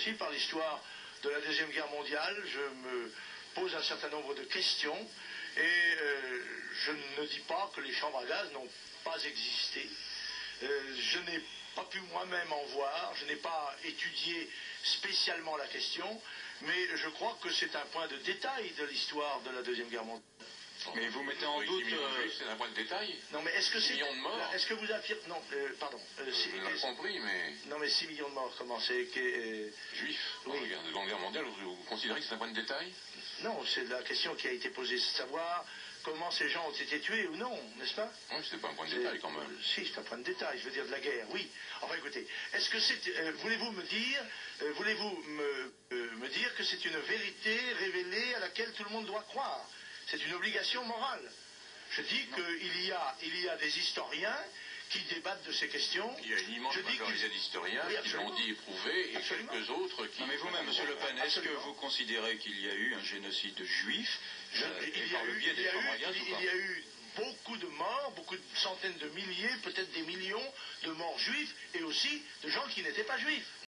Aussi, par l'histoire de la Deuxième Guerre mondiale, je me pose un certain nombre de questions et je ne dis pas que les chambres à gaz n'ont pas existé. Je n'ai pas pu moi-même en voir, je n'ai pas étudié spécialement la question, mais je crois que c'est un point de détail de l'histoire de la Deuxième Guerre mondiale. Mais vous mettez en doute... C'est un point de détail. Non, mais est-ce que 6 millions de morts. Est-ce que vous affirmez... Non, pardon. On l'a compris, mais... Non, mais 6 millions de morts, comment c'est Juifs, oui. dans la Seconde Guerre mondiale, vous considérez que c'est un point de détail? Non, c'est la question qui a été posée, c'est de savoir comment ces gens ont été tués ou non, n'est-ce pas? Oui, c'est pas un point de détail quand même. Si, c'est un point de détail, je veux dire de la guerre, oui. Enfin écoutez, est-ce que c'est... voulez-vous me dire que c'est une vérité révélée à laquelle tout le monde doit croire? C'est une obligation morale. Je dis qu'il y a des historiens qui débattent de ces questions. Il y a une immense majorité d'historiens qui l'ont dit éprouvé, et quelques autres qui... Non mais vous-même, Monsieur Le Pen, est-ce que vous considérez qu'il y a eu un génocide juif par le biais des chambres à gaz ou pas? Il y a eu beaucoup de morts, beaucoup de centaines de milliers, peut-être des millions de morts juifs, et aussi de gens qui n'étaient pas juifs.